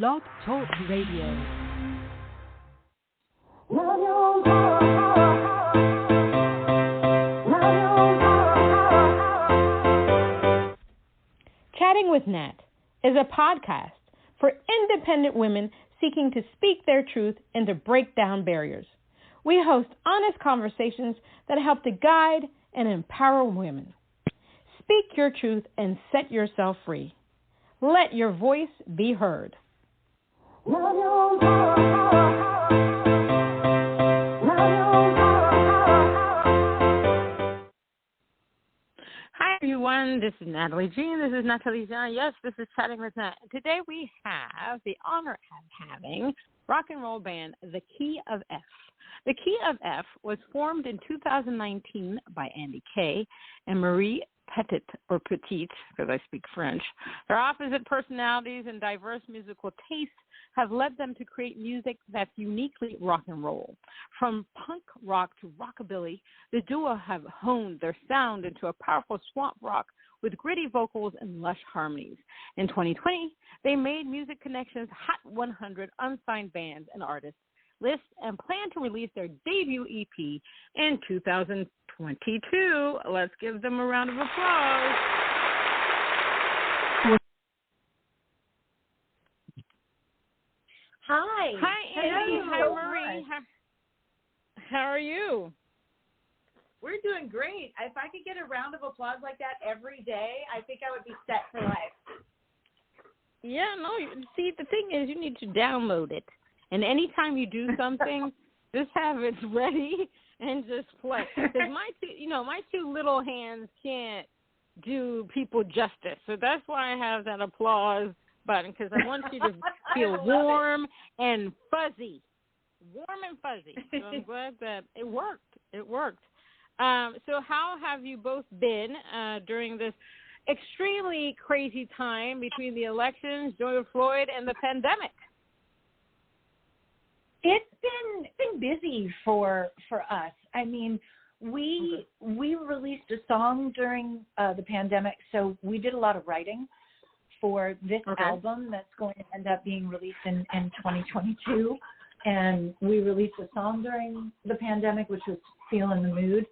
Blog Talk Radio. Chatting with Nat is a podcast for independent women seeking to speak their truth and to break down barriers. We host honest conversations that help to guide and empower women. Speak your truth and set yourself free. Let your voice be heard. Hi everyone, this is Natalie Jean. This is Natalie Jean. Yes, this is Chatting with Nat. Today we have the honor of having rock and roll band The Key of F. The Key of F was formed in 2019 by Andie K and Marie Pettit, or Pettit, because I speak French. Their opposite personalities and diverse musical tastes have led them to create music that's uniquely rock and roll. From punk rock to rockabilly, the duo have honed their sound into a powerful swamp rock with gritty vocals and lush harmonies. In 2020, they made Music Connections Hot 100 Unsigned Bands and Artists list and plan to release their debut EP in 2022. Let's give them a round of applause. Hi. Hi, Andie. Hi, Marie. How are you? We're doing great. If I could get a round of applause like that every day, I think I would be set for life. Yeah, no. See, the thing is, you need to download it. And anytime you do something, just have it ready and just play. Because my two little hands can't do people justice. So that's why I have that applause button, because I want you to feel warm and fuzzy. Warm and fuzzy. So I'm glad that it worked. It worked. So how have you both been during this extremely crazy time between the elections, George Floyd, and the pandemic? It's been busy for us. I mean, we released a song during the pandemic, so we did a lot of writing for this album that's going to end up being released in 2022. And we released a song during the pandemic, which was Feelin' the Mood.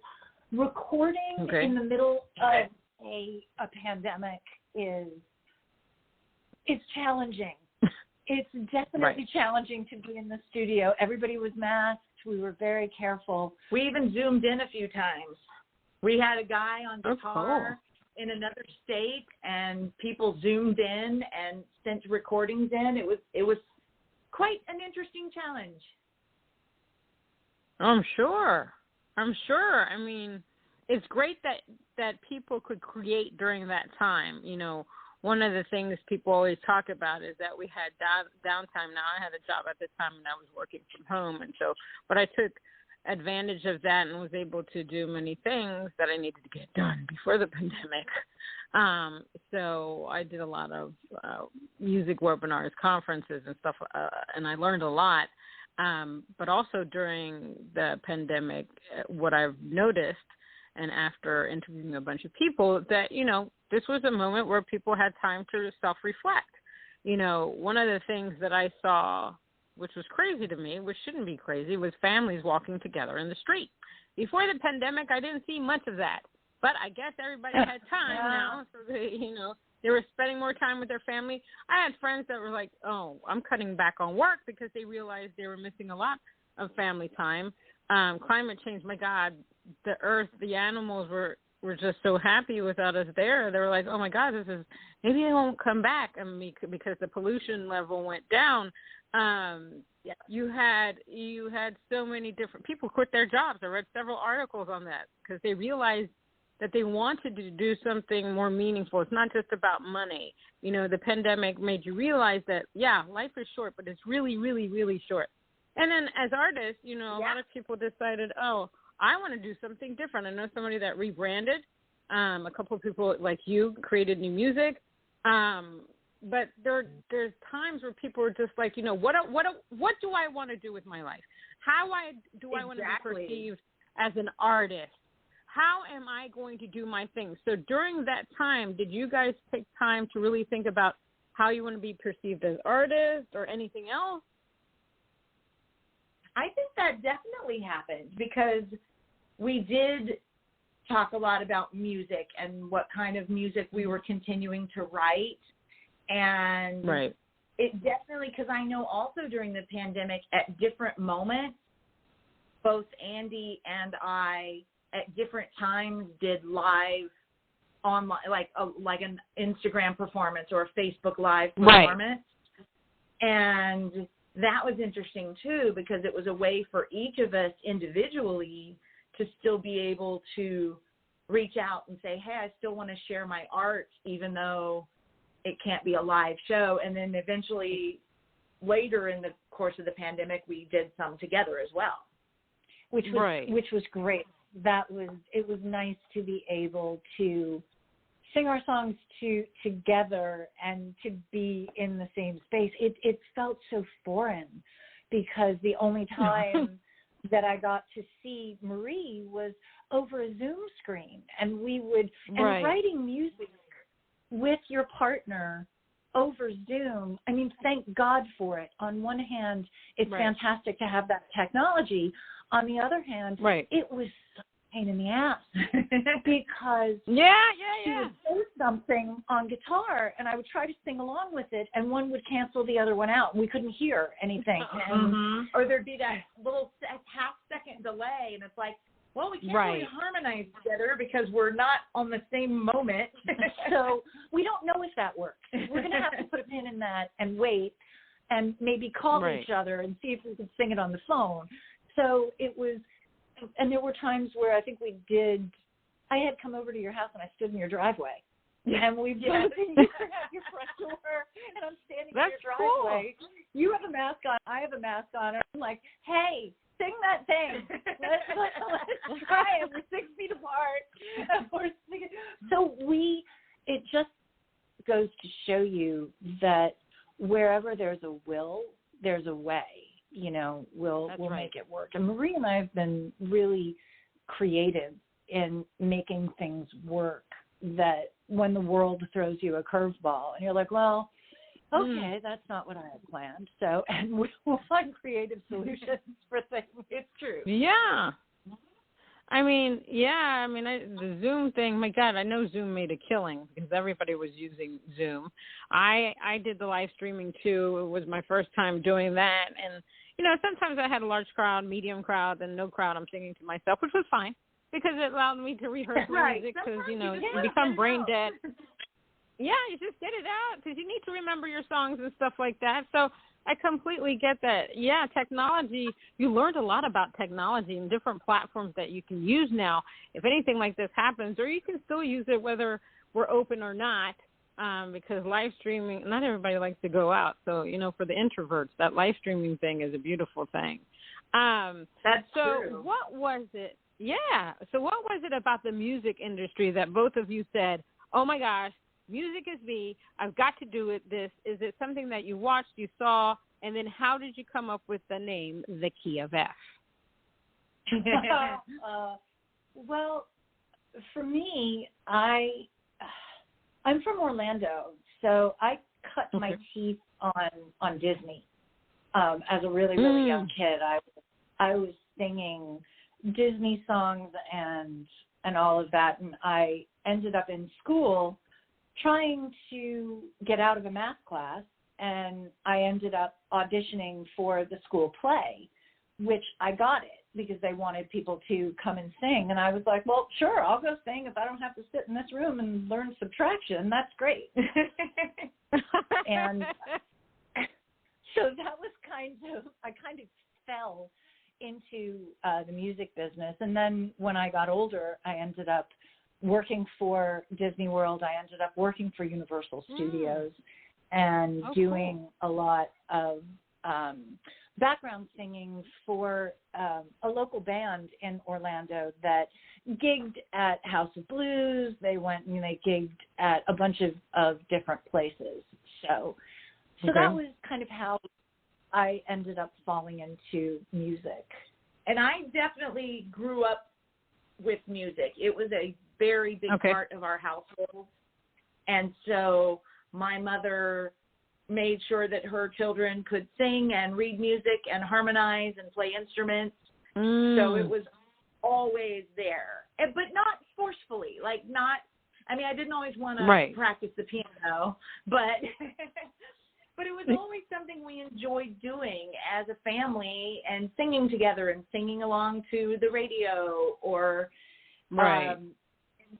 Recording in the middle of a pandemic is challenging. It's definitely challenging to be in the studio. Everybody was masked. We were very careful. We even zoomed in a few times. We had a guy on guitar in another state, and people zoomed in and sent recordings in. It was quite an interesting challenge. I'm sure. I mean, it's great that people could create during that time. You know, one of the things people always talk about is that we had downtime. Now, I had a job at the time, and I was working from home, but I took advantage of that and was able to do many things that I needed to get done before the pandemic. So I did a lot of music webinars, conferences, and stuff, and I learned a lot. But also during the pandemic, what I've noticed, and after interviewing a bunch of people, that, this was a moment where people had time to self-reflect. One of the things that I saw, which was crazy to me, which shouldn't be crazy, was families walking together in the street. Before the pandemic, I didn't see much of that. But I guess everybody had time now, so they were spending more time with their family. I had friends that were like, oh, I'm cutting back on work because they realized they were missing a lot of family time. Climate change, my God, the earth, the animals were just so happy without us there. They were like, oh, my God, maybe they won't come back because the pollution level went down. You had so many different people quit their jobs. I read several articles on that because they realized that they wanted to do something more meaningful. It's not just about money. The pandemic made you realize that, life is short, but it's really, really, really short. And then as artists, a lot of people decided, oh, I want to do something different. I know somebody that rebranded. A couple of people like you created new music. But there's times where people are just like, what do I want to do with my life? How do I want to be perceived as an artist? How am I going to do my thing? So during that time, did you guys take time to really think about how you want to be perceived as artists or anything else? I think that definitely happened because we did talk a lot about music and what kind of music we were continuing to write. And right. It definitely, because I know also during the pandemic at different moments, both Andie and I at different times did live online, like an Instagram performance or a Facebook Live performance. Right. And that was interesting too, because it was a way for each of us individually to still be able to reach out and say, hey, I still want to share my art, even though it can't be a live show. And then eventually later in the course of the pandemic, we did some together as well, which was great. It was nice to be able to sing our songs together and to be in the same space. It felt so foreign because the only time that I got to see Marie was over a Zoom screen, and writing music with your partner over Zoom. I mean, thank God for it. On one hand, it's fantastic to have that technology. On the other hand, it was such a pain in the ass because she would say something on guitar, and I would try to sing along with it, and one would cancel the other one out. We couldn't hear anything. Or there'd be that little half-second delay, and it's like, well, we can't really harmonize together because we're not on the same moment. So we don't know if that works. We're going to have to put a pin in that and wait and maybe call each other and see if we can sing it on the phone. So it was, and there were times where I think I had come over to your house and I stood in your driveway. And we've both been at your front door, and I'm standing in your driveway. Cool. You have a mask on, I have a mask on, and I'm like, hey, sing that thing. Let's try it. We're 6 feet apart. And we're singing. So it just goes to show you that wherever there's a will, there's a way. You know, we'll make it work. And Marie and I have been really creative in making things work, that when the world throws you a curveball and you're like, well, okay, that's not what I had planned. So, and we'll find creative solutions for things. It's true. Yeah. The Zoom thing, my God, I know Zoom made a killing because everybody was using Zoom. I did the live streaming too. It was my first time doing that. And, sometimes I had a large crowd, medium crowd, and no crowd. I'm singing to myself, which was fine because it allowed me to rehearse music because, you become brain dead. Yeah, you just get it out because you need to remember your songs and stuff like that. So I completely get that. Yeah, technology, you learned a lot about technology and different platforms that you can use now if anything like this happens, or you can still use it whether we're open or not, because live streaming, not everybody likes to go out. So, for the introverts, that live streaming thing is a beautiful thing. That's true. So what was it? Yeah. So what was it about the music industry that both of you said, oh, my gosh, music is me, I've got to do it, this? Is it something that you watched, you saw, and then how did you come up with the name The Key of F? Well, for me, I'm from Orlando, so I cut my teeth on Disney. As a really, really young kid, I was singing Disney songs and all of that, and I ended up in school trying to get out of a math class, and I ended up auditioning for the school play, which I got it because they wanted people to come and sing. And I was like, well, sure, I'll go sing if I don't have to sit in this room and learn subtraction. That's great. And so that was I kind of fell into the music business. And then when I got older, I ended up working for Disney World. I ended up working for Universal Studios and doing a lot of background singing for a local band in Orlando that gigged at House of Blues. They went and they gigged at a bunch of different places. So that was kind of how I ended up falling into music. And I definitely grew up with music. It was a very big part of our household. And so my mother made sure that her children could sing and read music and harmonize and play instruments. So it was always there, but not forcefully, like not, I mean, I didn't always want to practice the piano, but but it was always something we enjoyed doing as a family and singing together and singing along to the radio or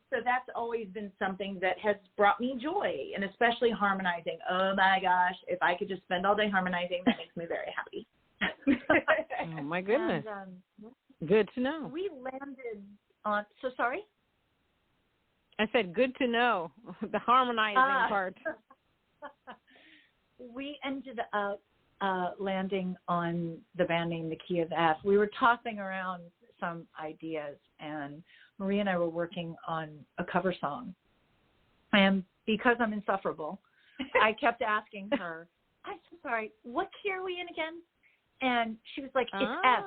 so that's always been something that has brought me joy, and especially harmonizing. Oh my gosh, if I could just spend all day harmonizing, that makes me very happy. Oh my goodness. And, good to know. We landed on, so sorry? I said good to know, the harmonizing part. We ended up landing on the band name The Key of F. We were tossing around some ideas, and Marie and I were working on a cover song. And because I'm insufferable, I kept asking her, I'm so sorry, what key are we in again? And she was like, it's F,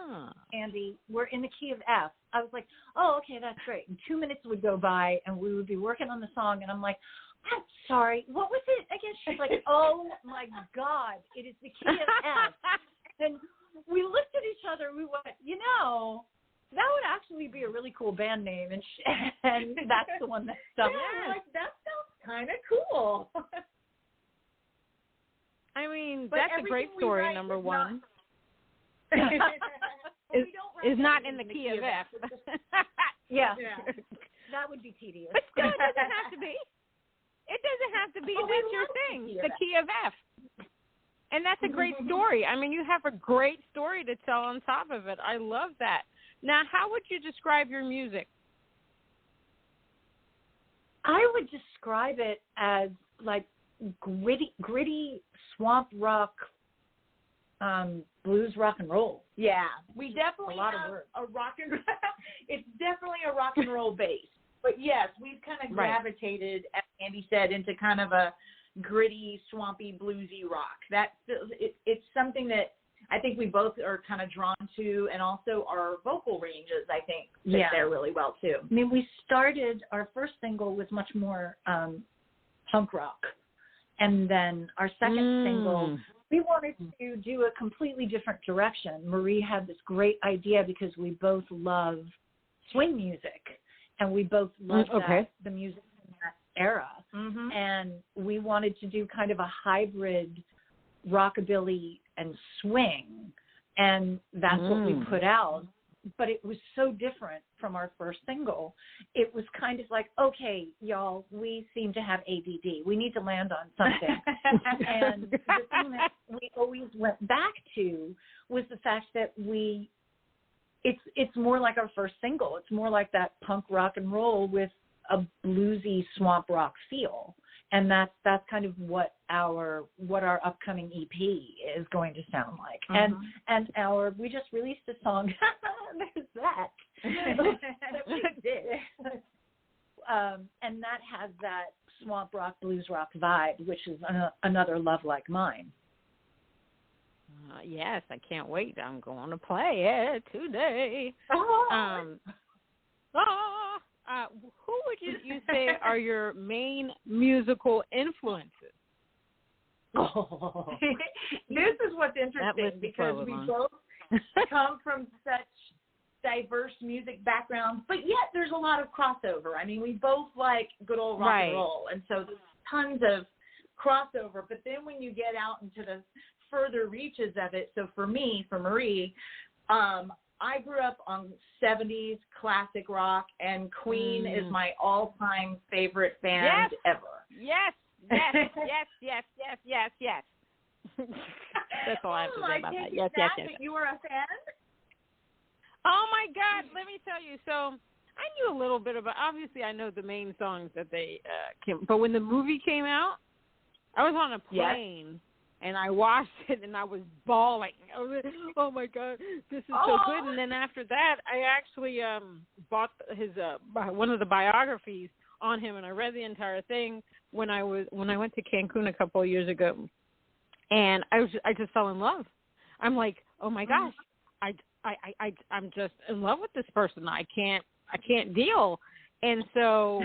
Andie. We're in the key of F. I was like, oh, okay, that's great. And 2 minutes would go by, and we would be working on the song, and I'm like, I'm sorry, what was it again? She's like, oh, my God, it is the key of F. And we looked at each other, and we went, you know, that would actually be a really cool band name, and that's the one that stuck. Yeah, like, that sounds kind of cool. I mean, but that's a great story, number one. Is not in the key of F. Yeah, that would be tedious. But still, it doesn't have to be. It doesn't have to be. That's your thing, the key of F. And that's a great story. I mean, you have a great story to tell on top of it. I love that. Now, how would you describe your music? I would describe it as like gritty swamp rock, blues rock and roll. Yeah, we definitely have a rock and it's definitely a rock and roll base. But yes, we've kind of gravitated, as Andie said, into kind of a gritty, swampy, bluesy rock. It's something that I think we both are kind of drawn to, and also our vocal ranges, I think, fit there really well too. I mean, we started, our first single was much more punk rock, and then our second single, we wanted to do a completely different direction. Marie had this great idea because we both love swing music, and we both love the music in that era. Mm-hmm. And we wanted to do kind of a hybrid rockabilly and swing, and that's what we put out. But it was so different from our first single. It was kind of like, okay, y'all, we seem to have ADD. We need to land on something. And the thing that we always went back to was the fact that it's more like our first single. It's more like that punk rock and roll with a bluesy swamp rock feel. And that's kind of what our upcoming EP is going to sound like. And we just released a song. There's that. That we did. And that has that swamp rock, blues rock vibe, which is another Love Like Mine. Yes, I can't wait. I'm going to play it today. Who would you say are your main musical influences? Oh. This is what's interesting because we both come from such diverse music backgrounds, but yet there's a lot of crossover. I mean, we both like good old rock and roll, and so there's tons of crossover. But then when you get out into the further reaches of it, so for me, for Marie, I grew up on 70s classic rock, and Queen is my all-time favorite band ever. Yes. That's all I have to say about that. Yes. You were a fan? Oh, my God. Let me tell you. So I knew a little bit about, obviously I know the main songs that they came, but when the movie came out, I was on a plane. And I watched it, and I was bawling. I was like, oh, my God, this is so good. And then after that, I actually bought his one of the biographies on him, and I read the entire thing when I went to Cancun a couple of years ago. And I just fell in love. I'm like, oh, my gosh, I'm just in love with this person. I can't deal. And so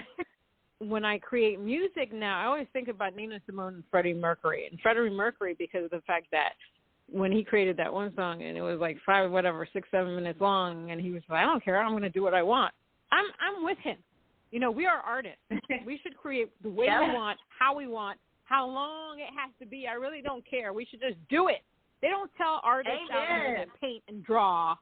when I create music now, I always think about Nina Simone and Freddie Mercury. And Freddie Mercury, because of the fact that when he created that one song and it was like 6, 7 minutes long, and he was like, I don't care, I'm going to do what I want. I'm with him. You know, we are artists. We should create the way we want, how long it has to be. I really don't care. We should just do it. They don't tell artists out here that paint and draw,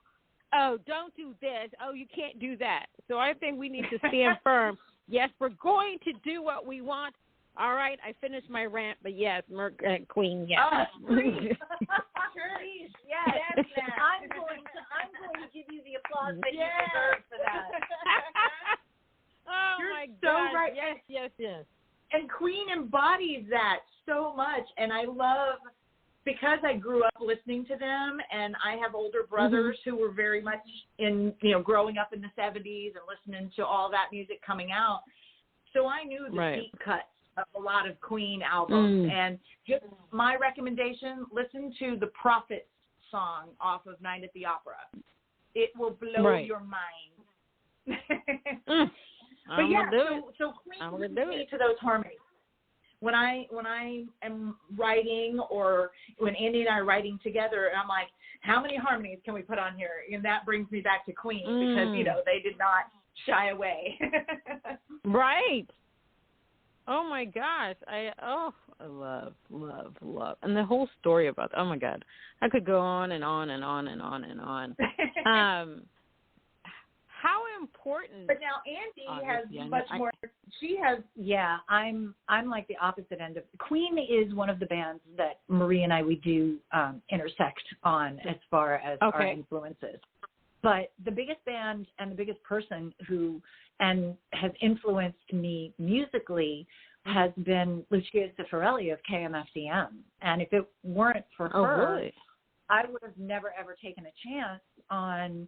oh, don't do this. Oh, you can't do that. So I think we need to stand firm. Yes, we're going to do what we want. All right, I finished my rant, but yes, Queen, yes. Yes. I'm going to give you the applause that you deserve for that. Oh, You're my so God. right. Yes. And Queen embodies that so much, and I love, because I grew up listening to them, and I have older brothers who were very much in, growing up in the 70s and listening to all that music coming out. So I knew the deep cuts of a lot of Queen albums. And just my recommendation, listen to the Prophets song off of Night at the Opera. It will blow your mind. But so Queen leads me to those harmonies. When I am writing, or when Andie and I are writing together, I'm like, how many harmonies can we put on here? And that brings me back to Queen, because they did not shy away. Right. Oh my gosh. I love. And the whole story about that. Oh my God. I could go on and on and on and on and on. How important? But now Andie has much more. She has. Yeah, I'm like the opposite end of. Queen is one of the bands that Marie and we do intersect on as far as our influences. But the biggest band and the biggest person who has influenced me musically has been Lucia Cifarelli of KMFDM. And if it weren't for her, I would have never ever taken a chance on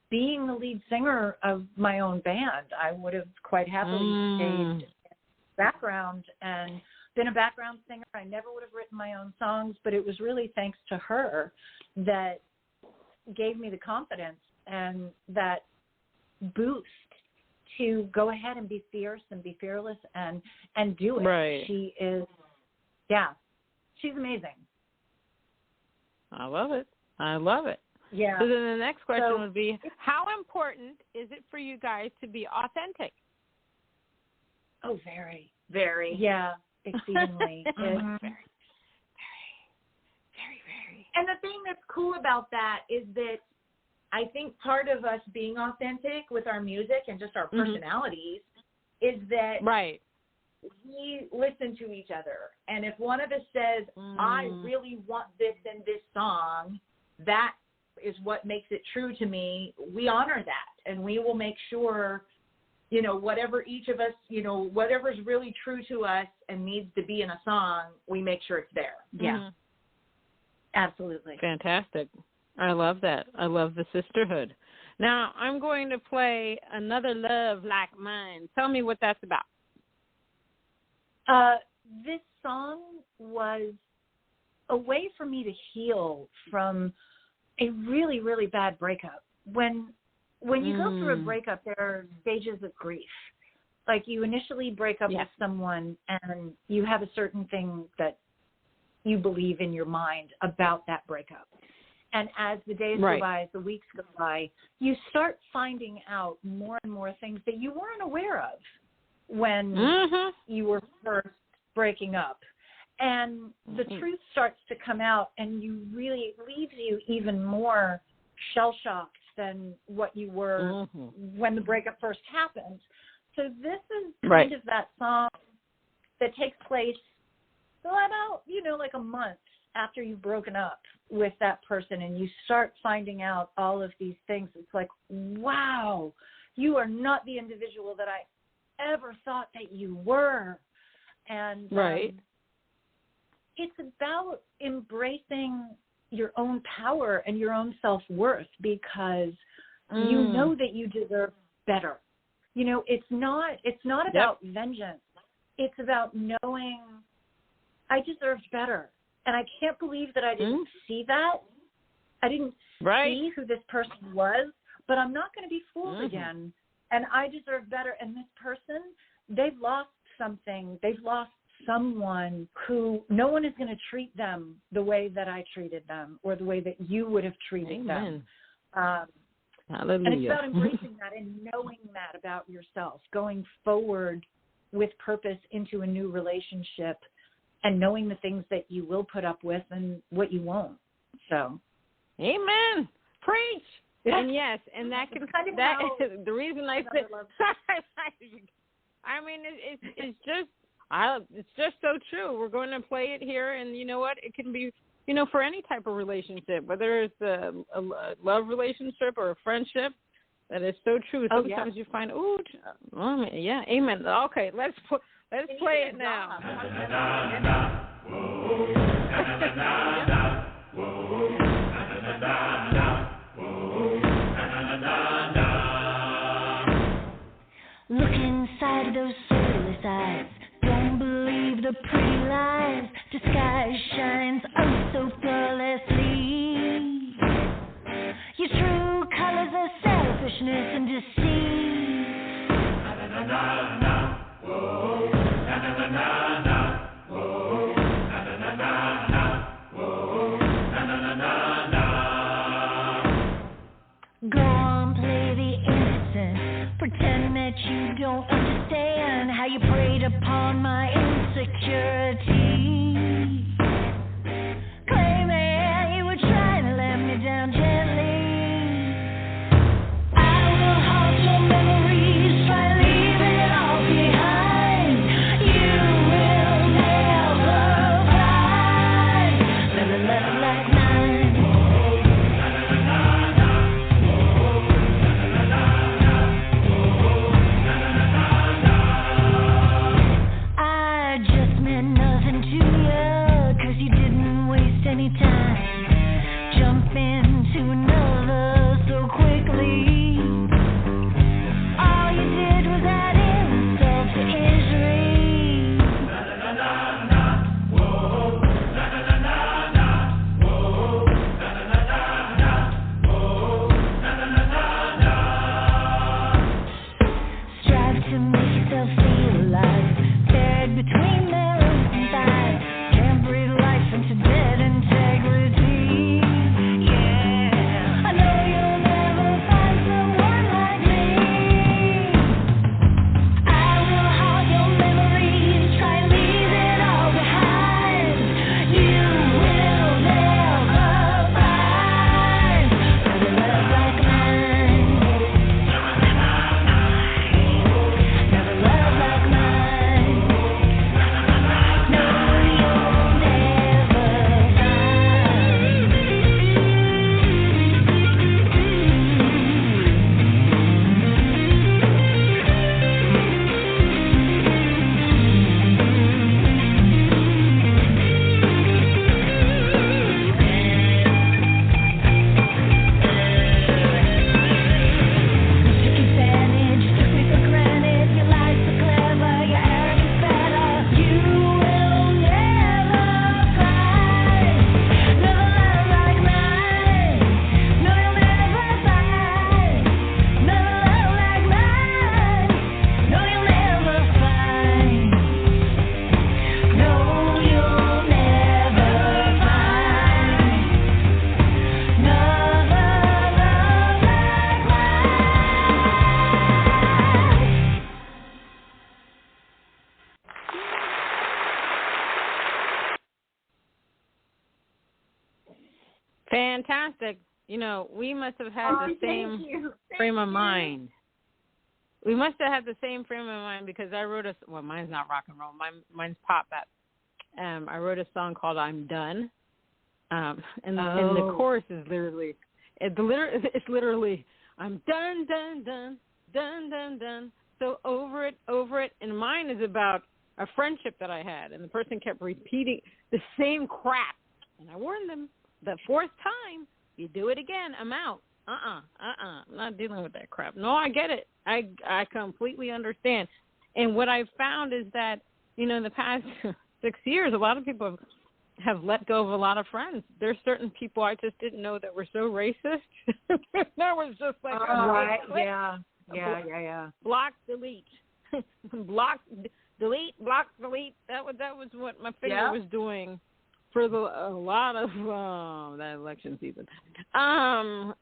being the lead singer of my own band. I would have quite happily stayed in the background and been a background singer. I never would have written my own songs, but it was really thanks to her that gave me the confidence and that boost to go ahead and be fierce and be fearless and do it. Right. She is, she's amazing. I love it. Yeah. So then the next question would be, how important is it for you guys to be authentic? Oh, very. Very. Yeah, exceedingly. Very. And the thing that's cool about that is that I think part of us being authentic with our music and just our personalities is that we listen to each other. And if one of us says, I really want this in this song, that is what makes it true to me, we honor that. And we will make sure, whatever each of us, whatever's really true to us and needs to be in a song, we make sure it's there. Yeah. Absolutely. Fantastic. I love that. I love the sisterhood. Now, I'm going to play Another Love Like Mine. Tell me what that's about. This song was a way for me to heal from a really, really bad breakup. When you go through a breakup, there are stages of grief. Like, you initially break up with someone and you have a certain thing that you believe in your mind about that breakup. And as the days go by, as the weeks go by, you start finding out more and more things that you weren't aware of when you were first breaking up. And the truth starts to come out, and it leaves you even more shell-shocked than what you were when the breakup first happened. So this is kind of that song that takes place about, like a month after you've broken up with that person, and you start finding out all of these things. It's like, wow, you are not the individual that I ever thought that you were. And it's about embracing your own power and your own self-worth, because you know that you deserve better. It's not about vengeance. It's about knowing I deserved better. And I can't believe that I didn't see that. I didn't see who this person was, but I'm not going to be fooled again. And I deserve better. And this person they've lost something. They've lost someone who no one is going to treat them the way that I treated them or the way that you would have treated them. Hallelujah. And it's about embracing that and knowing that about yourself, going forward with purpose into a new relationship and knowing the things that you will put up with and what you won't. So, amen. Preach. Yeah. And yes, and that can kind of that the reason I said I mean it's just so true. We're going to play it here, and you know what? It can be, you know, for any type of relationship, whether it's a love relationship or a friendship. That is so true. Sometimes you find, yeah, amen. Okay, let's play it now. Look inside those soulless eyes. Don't believe the pretty lies. Disguise shines oh so flawlessly. Your true colors are selfishness and deceit. Go on, play the innocent. Pretend that you don't understand how you preyed upon my insecurity. Claiming you were trying to let me down gently. I will haunt your memories, try to leave it all behind. You will never find another love like mine. I just meant nothing to you, 'cause you didn't waste any time. Jump into another so quickly. All you did was add insult to injury. Strive to make yourself feel alive. Buried between their open thighs. Can't breathe life into dead integrity. Yeah, I know you'll never find someone like me. I will haunt your memories, try and leave it all behind. You will never find another love like mine. Another love like mine. No, you'll never took advantage, took me for granted. Your lies so clever, your arrogance better. You will never find another love like mine. No, you'll never find another love like mine. No, you'll never find. No, you'll never find another love like mine. Fantastic. You know, we must have had the same Thank you. frame of mind. We must have had the same frame of mind because I wrote mine's not rock and roll. Mine's pop. I wrote a song called "I'm Done," and the chorus is literally, it's literally, "I'm done, done, done, done, done, done. So over it. And mine is about a friendship that I had, and the person kept repeating the same crap, and I warned them, the fourth time you do it again, I'm out. I'm not dealing with that crap. No, I get it. I completely understand. And what I've found is that, you know, in the past 6 years, a lot of people have let go of a lot of friends. There's certain people I just didn't know that were so racist. That was just like, right, yeah. Block, delete. block, delete, block, delete. That was what my finger was doing for a lot of that election season.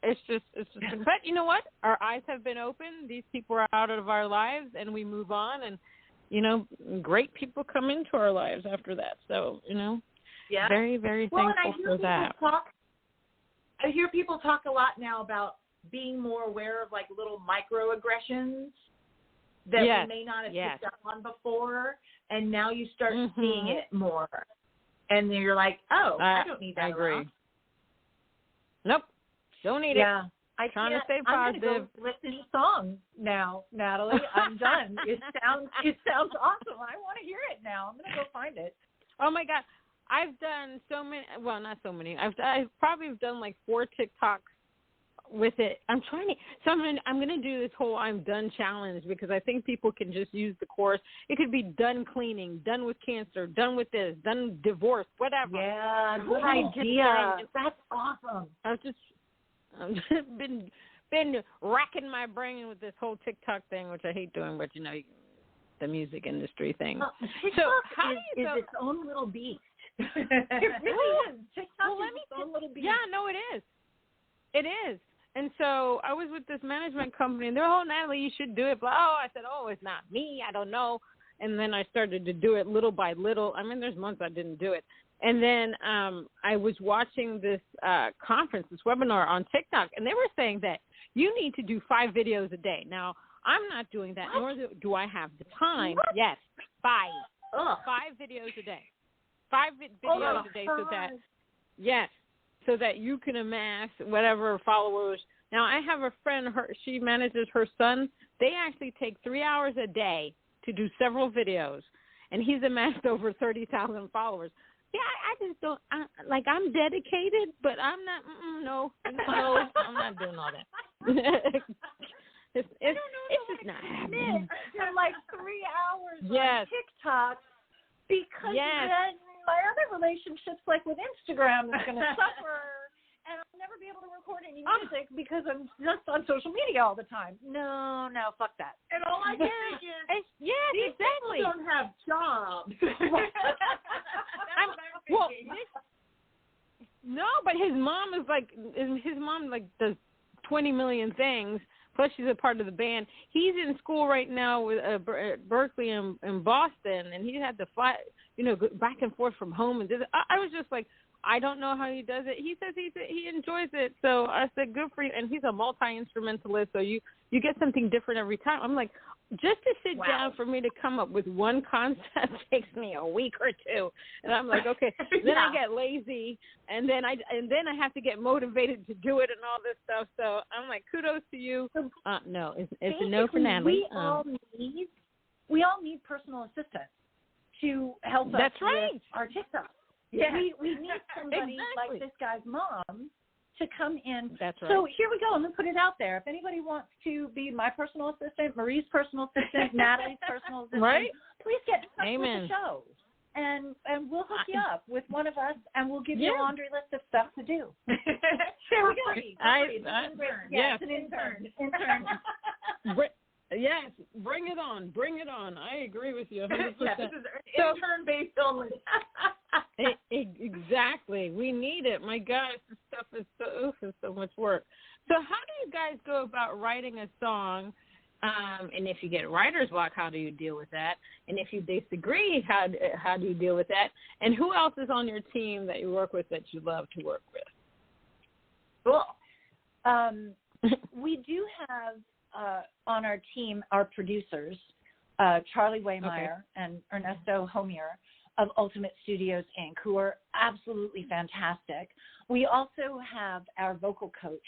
It's just. But you know what? Our eyes have been opened. These people are out of our lives, and we move on. And great people come into our lives after that. So very, very thankful for that. I hear people talk a lot now about being more aware of like little microaggressions that we may not have picked up on before, and now you start seeing it more. And then you're like, oh, I don't need that. I agree. Around. Nope, don't need it. Yeah, I'm trying to stay positive. I'm going to go listen to songs now, Natalie. I'm done. It sounds awesome. I want to hear it now. I'm going to go find it. Oh my God, I've done so many. Well, not so many. I've probably done like 4 TikToks with it. I'm going to do this whole I'm done challenge because I think people can just use the chorus. It could be done cleaning, done with cancer, done with this, done divorce, whatever. Yeah, good idea. That's awesome. I've just been racking my brain with this whole TikTok thing, which I hate doing, but the music industry thing. TikTok is its own little beast. It really is. TikTok is its own little beast. Yeah, no, it is. It is. And so I was with this management company, and they're, oh, Natalie, you should do it. But, I said, it's not me. I don't know. And then I started to do it little by little. I mean, there's months I didn't do it. And then I was watching this conference, this webinar on TikTok, and they were saying that you need to do 5 videos a day. Now, I'm not doing that, nor do I have the time. What? Yes, 5. 5 videos a day. 5 videos a day so that you can amass whatever followers. Now, I have a friend, she manages her son. They actually take 3 hours a day to do several videos, and he's amassed over 30,000 followers. Yeah, I just don't, I'm dedicated, but I'm not, no, I'm not doing all that. It's just not happening. For like 3 hours on TikTok because then my other relationships, like with Instagram, is going to suffer, and I'll never be able to record any music because I'm just on social media all the time. No, fuck that. And all I can think is, these people don't have jobs. No, but his mom does 20 million things. Plus, she's a part of the band. He's in school right now with at Berkeley in Boston, and he had to fly, go back and forth from home. And I was just like, I don't know how he does it. He says he enjoys it. So I said, good for you. And he's a multi-instrumentalist, so you get something different every time. I'm like, just to sit down for me to come up with one concept takes me a week or 2. And I'm like, okay. Then I get lazy, and then I have to get motivated to do it and all this stuff. So I'm like, kudos to you. No, it's a no for Natalie. We all need personal assistants to help us with our TikTok. Yeah. We need somebody like this guy's mom to come in. That's right. So here we go. I'm going to put it out there. If anybody wants to be my personal assistant, Marie's personal assistant, Natalie's personal assistant, please get in touch with the show. And we'll hook you up with one of us, and we'll give you a laundry list of stuff to do. There we go. Yes, an intern. Yes, bring it on. Bring it on. I agree with you 100%. This is intern-based only. Exactly. We need it. My gosh, this stuff is so much work. So how do you guys go about writing a song? And if you get writer's block, how do you deal with that? And if you disagree, how do you deal with that? And who else is on your team that you work with that you love to work with? Cool. We do have on our team our producers, Charlie Waymeyer and Ernesto Homier of Ultimate Studios, Inc., who are absolutely fantastic. We also have our vocal coach,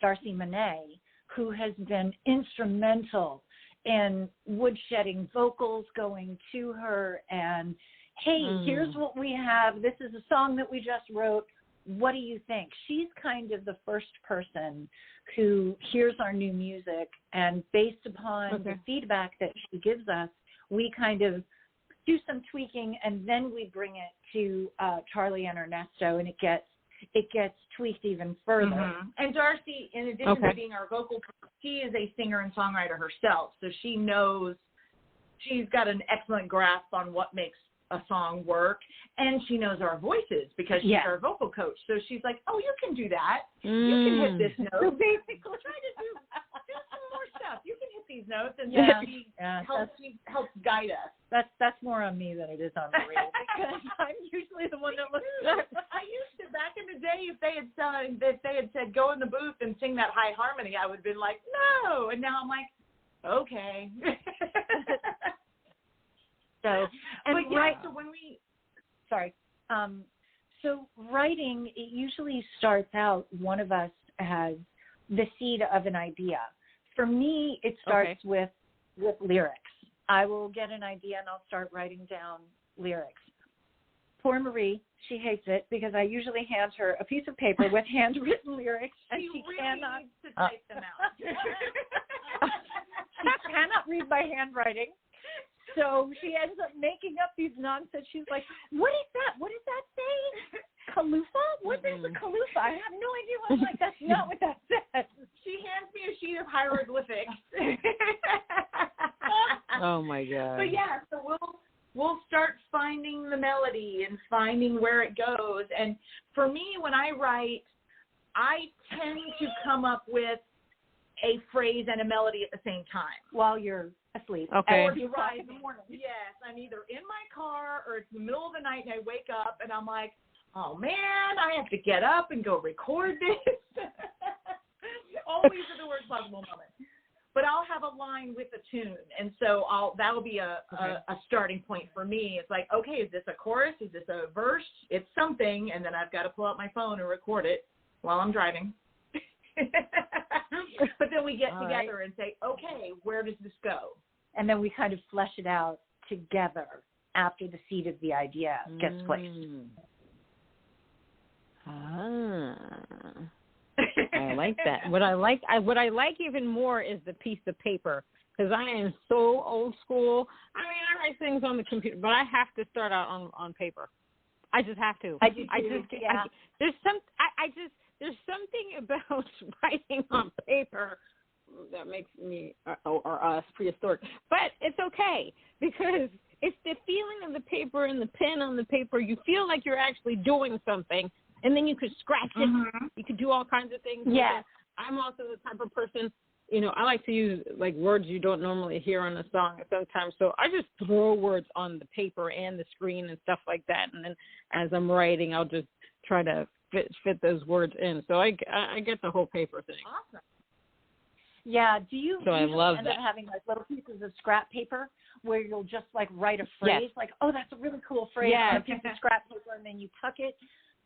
Darcy Monet, who has been instrumental in woodshedding vocals, going to her and, hey, here's what we have. This is a song that we just wrote. What do you think? She's kind of the first person who hears our new music, and based upon the feedback that she gives us, we kind of do some tweaking, and then we bring it to Charlie and Ernesto, and it gets tweaked even further. Mm-hmm. And Darcy, in addition to being our vocal coach, she is a singer and songwriter herself, so she knows she's got an excellent grasp on what makes a song work, and she knows our voices because she's our vocal coach. So she's like, oh, you can do that. You can hit this note. So basically, try to do some more stuff. You can hit these notes, and she helps guide us. That's more on me than it is on Marie, because I'm usually the one that looks. I used to, back in the day, if they had said go in the booth and sing that high harmony, I would have been like, no. And now I'm like, okay. So, and so when we, so writing, it usually starts out, one of us has the seed of an idea. For me, it starts with lyrics. I will get an idea and I'll start writing down lyrics. Poor Marie, she hates it because I usually hand her a piece of paper with handwritten lyrics, and she really cannot needs to type them out. She cannot read my handwriting. So she ends up making up these nonsense. She's like, what is that? What does that say? Kalufa? What is a kalufa? I have no idea what. I'm like, that's not what that says. She hands me a sheet of hieroglyphics. Oh my God. But yeah, so we'll start finding the melody and finding where it goes. And for me, when I write, I tend to come up with a phrase and a melody at the same time while you're asleep. Okay. Or you rise in the morning. Yes, I'm either in my car or it's the middle of the night and I wake up and I'm like, oh man, I have to get up and go record this. Always at the worst possible moment. But I'll have a line with a tune, and so that'll be a starting point for me. It's like, okay, is this a chorus? Is this a verse? It's something, and then I've got to pull out my phone and record it while I'm driving. But then we get together and say, okay, where does this go? And then we kind of flesh it out together after the seed of the idea gets placed. I like that. What I like even more is the piece of paper, because I am so old school. I mean, I write things on the computer, but I have to start out on paper. I just have to. There's something about writing on paper that makes me or us prehistoric. But it's okay, because it's the feeling of the paper and the pen on the paper. You feel like you're actually doing something. And then you could scratch it. Mm-hmm. You could do all kinds of things. Yeah. I'm also the type of person, I like to use like words you don't normally hear on a song sometimes. So I just throw words on the paper and the screen and stuff like that. And then as I'm writing, I'll just try to fit those words in. So I get the whole paper thing. Awesome. Yeah. Do you I love end up having like little pieces of scrap paper where you'll just like write a phrase, like, oh, that's a really cool phrase on a piece of scrap paper, and then you tuck it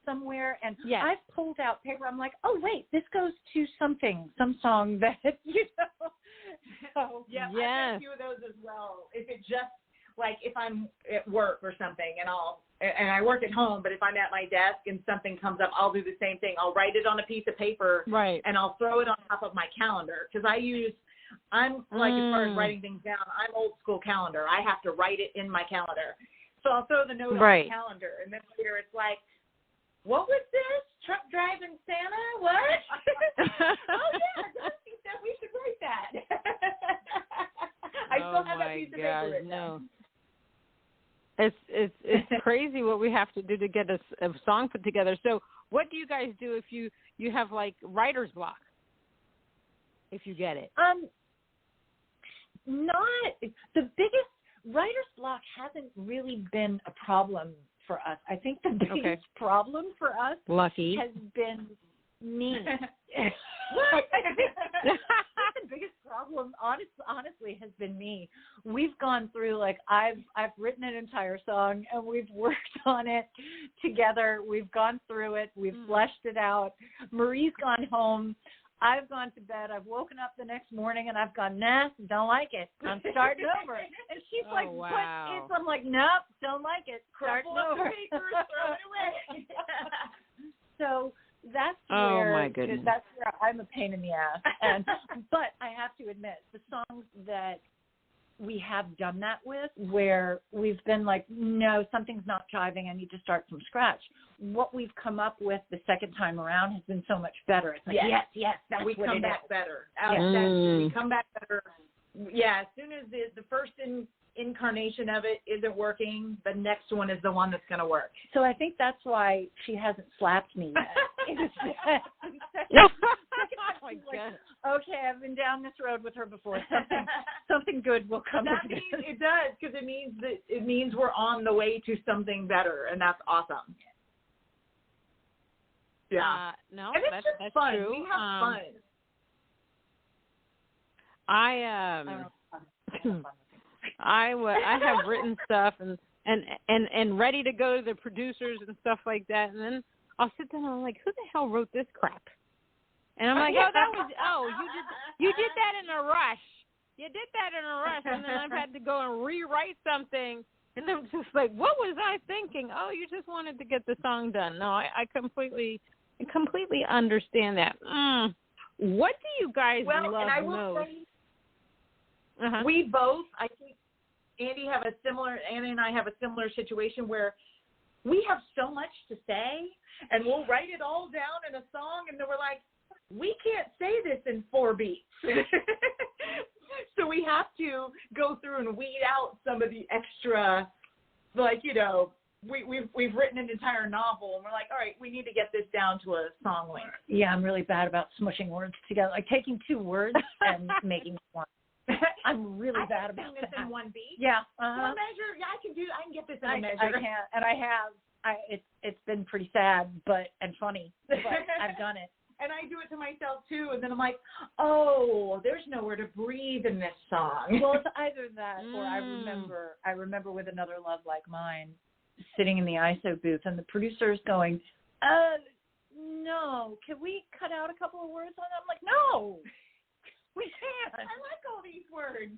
somewhere, and I've pulled out paper. I'm like, oh wait, this goes to some song that So I've got a few of those as well. If it just like if I'm at work or something, and I work at home, but if I'm at my desk and something comes up, I'll do the same thing. I'll write it on a piece of paper, and I'll throw it on top of my calendar, because I'm like, as far as writing things down, I'm old school calendar. I have to write it in my calendar, so I'll throw the note on the calendar, and then later it's like, what was this? Truck driving Santa? What? Oh, yeah, I think that we should write that. I still have that piece of paper written down. It's crazy what we have to do to get a song put together. So what do you guys do if you have, like, writer's block, if you get it? The biggest writer's block hasn't really been a problem for us. I think the biggest problem for us has been me. The biggest problem, honestly, has been me. We've gone through, like, I've written an entire song, and we've worked on it together. We've gone through it. We've fleshed it out. Marie's gone home. I've gone to bed. I've woken up the next morning, and I've gone, nah, don't like it. I'm starting over. And she's like, wow. I'm like, nope, don't like it. Starting over. Paper, throw it away. So that's that's where I'm a pain in the ass. But I have to admit, the songs that we have done that with, where we've been like, no, something's not jiving, I need to start from scratch. What we've come up with the second time around has been so much better. It's like, yes, that's we what come it back is. better. We come back better. Yeah, as soon as the first incarnation of it isn't working, the next one is the one that's going to work. So I think that's why she hasn't slapped me yet. Oh my God. Okay, I've been down this road with her before. Something good will come That of means this. it does, because it means we're on the way to something better, and that's awesome. Yeah. No, and it's just that's fun. true. We have fun. I have written stuff and ready to go to the producers and stuff like that, and then I'll sit down and I'm like, who the hell wrote this crap? And I'm like, you did that in a rush. You did that in a rush, and then I've had to go and rewrite something, and I'm just like, what was I thinking? Oh, you just wanted to get the song done. No, I completely understand that. What do you guys love and I will most? Say, we both, I think, Andie and I have a similar situation where we have so much to say, and we'll write it all down in a song, and then we're like, we can't say this in 4 beats. So we have to go through and weed out some of the extra, like, we've written an entire novel, and we're like, all right, we need to get this down to a song length. Yeah, I'm really bad about smushing words together, like taking 2 words and making one. I'm really bad about this that. in 1 beat. Yeah. One measure. Yeah, I can get this in a measure. I can, and I have. It's been pretty sad, and funny, but I've done it. And I do it to myself too, and then I'm like, oh, there's nowhere to breathe in this song. Well, it's either that, or I remember with Another Love Like Mine, sitting in the ISO booth, and the producer's going, no, can we cut out a couple of words on that? I'm like, no, we can't. I like all these words.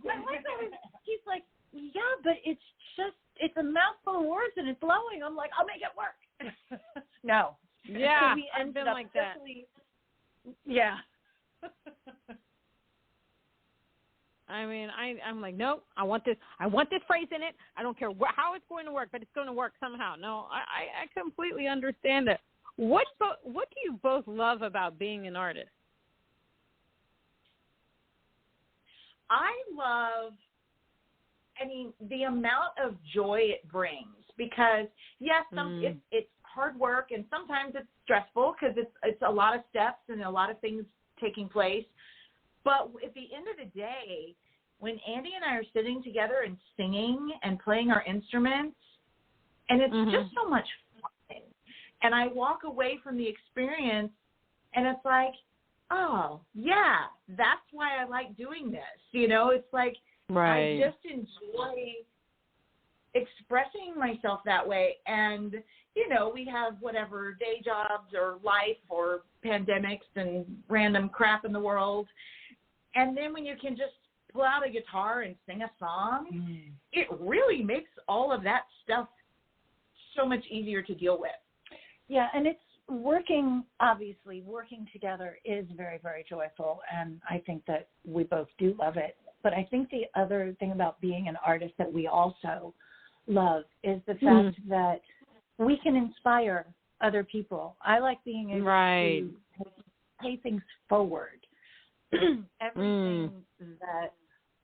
He's like, yeah, but it's a mouthful of words and it's blowing. I'm like, I'll make it work. No. Yeah, so we ended up like that. Yeah. I mean, I'm like, nope, I want this phrase in it. I don't care how it's going to work, but it's going to work somehow. No, I completely understand it. What do you both love about being an artist? I love, the amount of joy it brings, because yes, it's hard work, and sometimes it's stressful because it's a lot of steps and a lot of things taking place. But at the end of the day, when Andie and I are sitting together and singing and playing our instruments, and it's just so much fun, and I walk away from the experience, and it's like, oh, yeah, that's why I like doing this. It's like, right. I just enjoy expressing myself that way. And, we have whatever day jobs or life or pandemics and random crap in the world. And then when you can just pull out a guitar and sing a song, it really makes all of that stuff so much easier to deal with. Yeah, and it's working together is very, very joyful, and I think that we both do love it. But I think the other thing about being an artist that we also love is the fact that we can inspire other people. I like being able to pay things forward. Everything that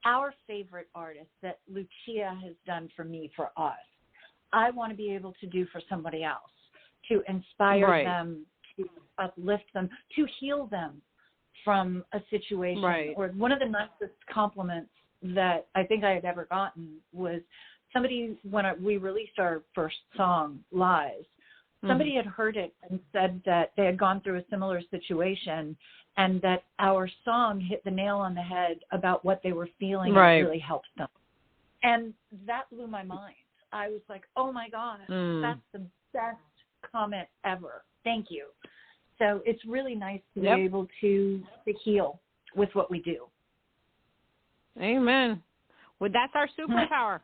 our favorite artist, that Lucia has done for me, for us, I want to be able to do for somebody else, to inspire them, to uplift them, to heal them from a situation. Right. Or one of the nicest compliments that I think I had ever gotten was somebody, when we released our first song, Lies, somebody had heard it and said that they had gone through a similar situation and that our song hit the nail on the head about what they were feeling and really helped them. And that blew my mind. I was like, oh, my God, that's the best comment ever. Thank you. So it's really nice to be able to heal with what we do. Amen. Well, that's our superpower.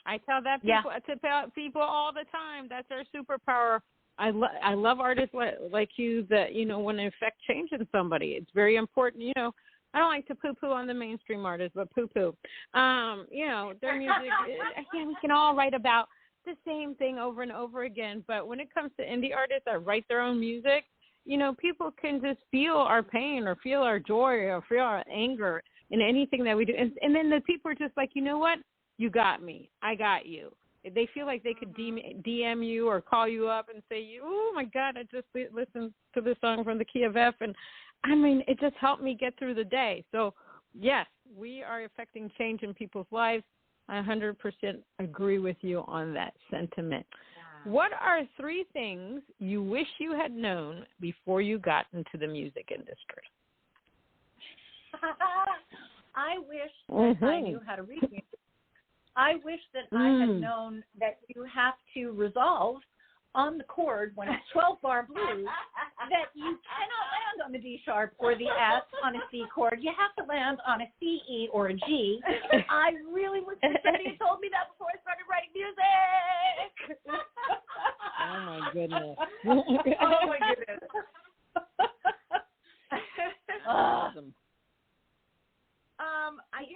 I tell that to people all the time. That's our superpower. I love artists like you that, want to affect change in somebody. It's very important. I don't like to poo-poo on the mainstream artists, but poo-poo. Their music, we can all write about the same thing over and over again. But when it comes to indie artists that write their own music, people can just feel our pain or feel our joy or feel our anger in anything that we do. And then the people are just like, you know what? you got me. I got you. They feel like they could DM you or call you up and say, oh, my God, I just listened to this song from the Key of F. And, I mean, it just helped me get through the day. So, yes, we are affecting change in people's lives. I 100% agree with you on that sentiment. Yeah. What are 3 things you wish you had known before you got into the music industry? I wish that I knew how to read music. I wish that I had known that you have to resolve on the chord when it's 12-bar blues, that you cannot land on the D sharp or the F on a C chord. You have to land on a C, E, or a G. I really wish somebody had told me that before I started writing music. Oh, my goodness. Oh, my goodness. Awesome.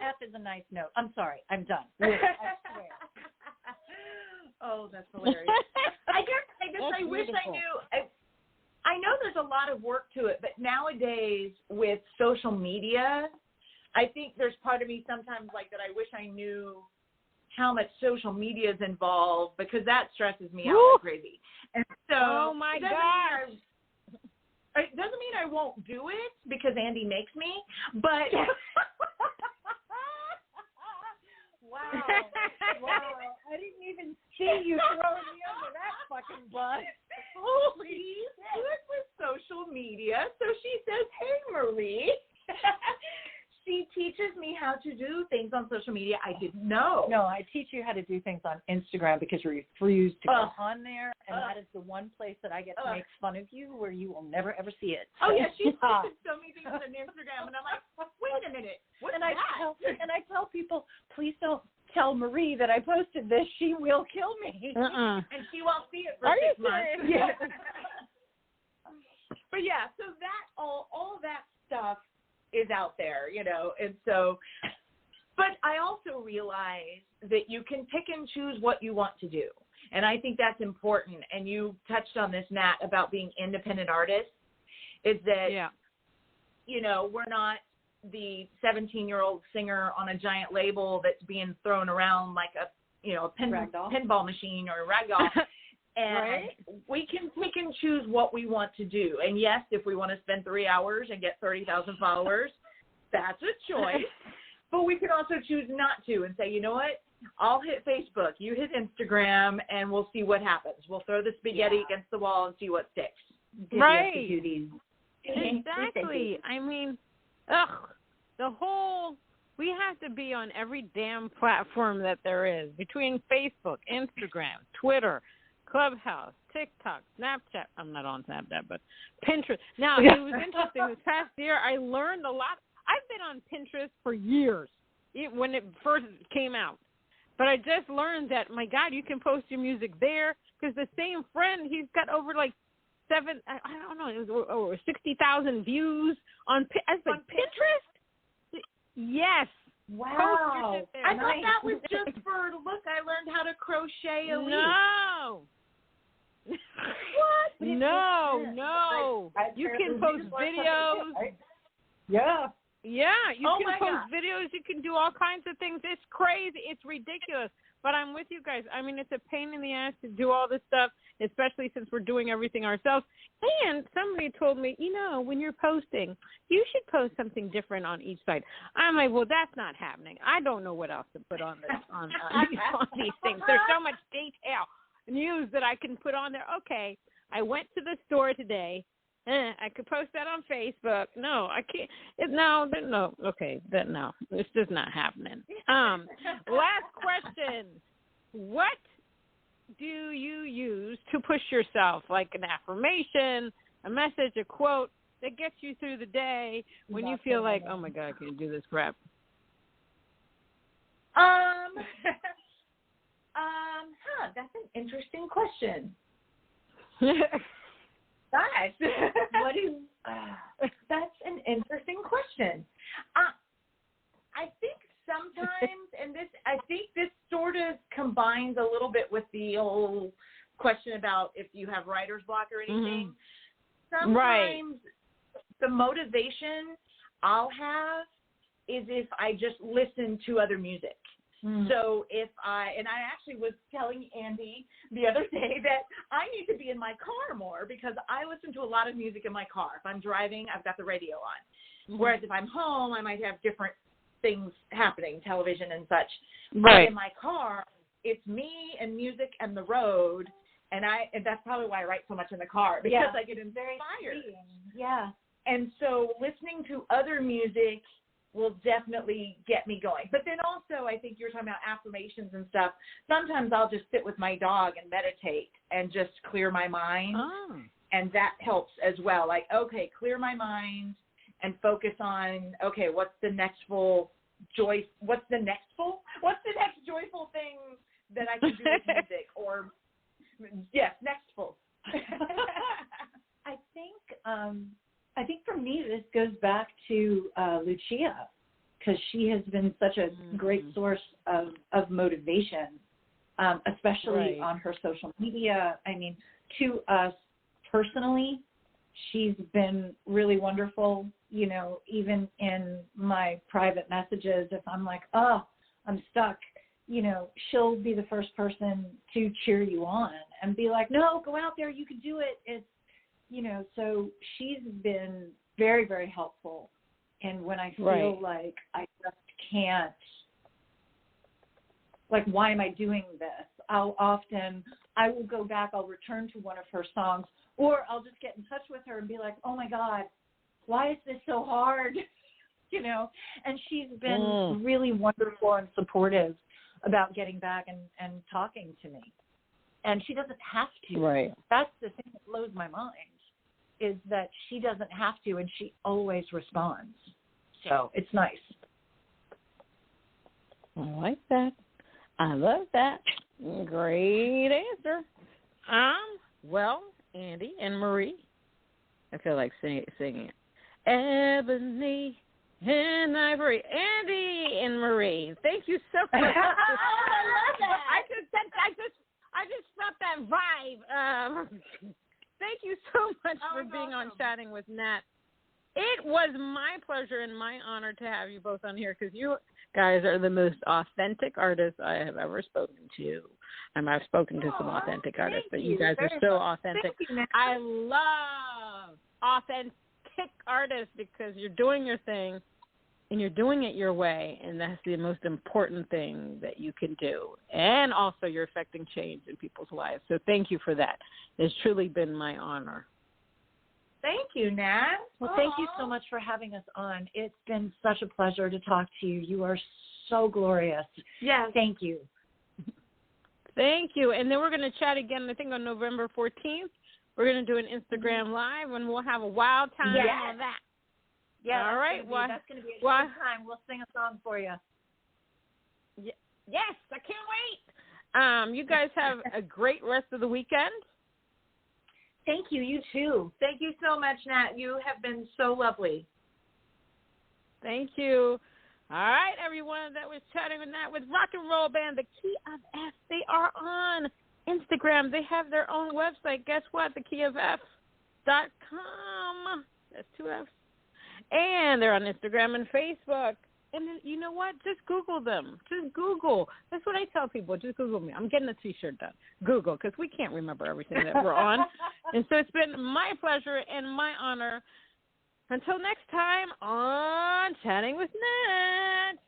F is a nice note. I'm sorry. I'm done. I swear. Oh, that's hilarious. I wish I knew. I know there's a lot of work to it, but nowadays with social media, I think there's part of me sometimes like that I wish I knew how much social media is involved, because that stresses me out like crazy. And so, oh my gosh. It doesn't mean I won't do it because Andie makes me, but wow. I didn't even see you throwing me over that fucking bus. She's good with social media, so she says, hey, Marie. She teaches me how to do things on social media I didn't know. No, I teach you how to do things on Instagram because you refuse to go on there, and that is the one place that I get to make fun of you where you will never, ever see it. Oh, yeah, she's posted so many things on Instagram, and I'm like, wait a minute, what's that? I tell people, please don't tell Marie that I posted this. She will kill me. And she won't see it for 6 months. Yeah. But, yeah, so that all that stuff is out there, and so, but I also realize that you can pick and choose what you want to do. And I think that's important. And you touched on this, Nat, about being independent artists, is that, we're not the 17-year-old singer on a giant label that's being thrown around like a pinball machine or a ragdoll. And we can pick and choose what we want to do. And yes, if we want to spend 3 hours and get 30,000 followers, that's a choice. But we can also choose not to and say, you know what? I'll hit Facebook, you hit Instagram, and we'll see what happens. We'll throw the spaghetti against the wall and see what sticks. Right. Exactly. I mean, we have to be on every damn platform that there is, between Facebook, Instagram, Twitter, Clubhouse, TikTok, Snapchat. I'm not on Snapchat, but Pinterest. Now, it was interesting. This past year, I learned a lot. I've been on Pinterest for years, when it first came out. But I just learned that, my God, you can post your music there, because the same friend, he's got over like 60,000 views on Pinterest. Yes. Wow. I thought that was just for, look, I learned how to crochet a week. No. What? No. You can post videos. Yeah. Yeah, you can post videos. You can do all kinds of things. It's crazy. It's ridiculous. But I'm with you guys. I mean, it's a pain in the ass to do all this stuff, especially since we're doing everything ourselves. And somebody told me, when you're posting, you should post something different on each side. I'm like, well, that's not happening. I don't know what else to put on this on these things. There's so much detail, news that I can put on there. Okay, I went to the store today. I could post that on Facebook. No, I can't. No. Okay, no. It's just not happening. Last question. What do you use to push yourself, like an affirmation, a message, a quote that gets you through the day when you feel like, oh, my God, I can't do this crap? That's an interesting question. Gosh, that's an interesting question. I think sometimes, and I think this sort of combines a little bit with the old question about if you have writer's block or anything. Sometimes the motivation I'll have is if I just listen to other music. So I actually was telling Andie the other day that I need to be in my car more because I listen to a lot of music in my car. If I'm driving, I've got the radio on. Whereas if I'm home, I might have different things happening, television and such. But in my car, it's me and music and the road. And that's probably why I write so much in the car, because I get inspired. Yeah. And so listening to other music will definitely get me going. But then also, I think you're talking about affirmations and stuff. Sometimes I'll just sit with my dog and meditate and just clear my mind. Oh. And that helps as well. Like, okay, clear my mind and focus on, okay, what's the next joyful thing that I can do with music? Or, yes, nextful. I think for me, this goes back to Lucia, because she has been such a great source of motivation, especially on her social media. I mean, to us personally, she's been really wonderful, you know, even in my private messages. If I'm like, oh, I'm stuck, you know, she'll be the first person to cheer you on and be like, no, go out there, you can do it. It's, you know, so she's been very, very helpful. And when I feel like I just can't, like, why am I doing this? I will go back, I'll return to one of her songs, or I'll just get in touch with her and be like, oh my God, why is this so hard? You know, and she's been really wonderful and supportive about getting back and talking to me. And she doesn't have to. Right. That's the thing that blows my mind, is that she doesn't have to, and she always responds. So it's nice. I like that. I love that. Great answer. Well, Andie and Marie, I feel like singing it. Ebony and Ivory, Andie and Marie. Thank you so much. I love that. I just felt that vibe. Thank you so much for being on Chatting with Nat. It was my pleasure and my honor to have you both on here, because you guys are the most authentic artists I have ever spoken to. I've spoken to some authentic artists, but you guys are so authentic. I love authentic artists, because you're doing your thing and you're doing it your way, and that's the most important thing that you can do. And also you're affecting change in people's lives. So thank you for that. It's truly been my honor. Thank you, Nat. Well, thank you so much for having us on. It's been such a pleasure to talk to you. You are so glorious. Yes. Thank you. Thank you. And then we're going to chat again, I think, on November 14th. We're going to do an Instagram Live, and we'll have a wild time on that. Yeah. All right. That's going to be a good time. We'll sing a song for you. Yes, I can't wait. You guys have a great rest of the weekend. Thank you. You too. Thank you so much, Nat. You have been so lovely. Thank you. All right, everyone. That was Chatting with Nat with Rock and Roll Band, the Key of F. They are on Instagram. They have their own website. Guess what? thekeyoff.com. That's 2 F's. And they're on Instagram and Facebook. And then, you know what? Just Google them. Just Google. That's what I tell people. Just Google me. I'm getting a T-shirt done. Google, because we can't remember everything that we're on. And so it's been my pleasure and my honor. Until next time on Chatting with Nat.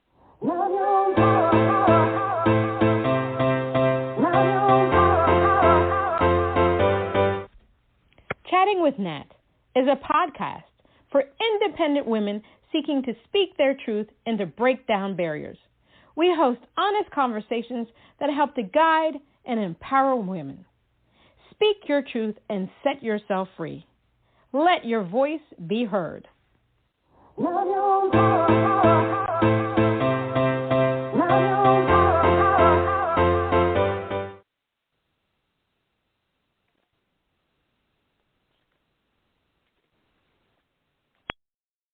Chatting with Nat is a podcast for independent women seeking to speak their truth and to break down barriers. We host honest conversations that help to guide and empower women. Speak your truth and set yourself free. Let your voice be heard.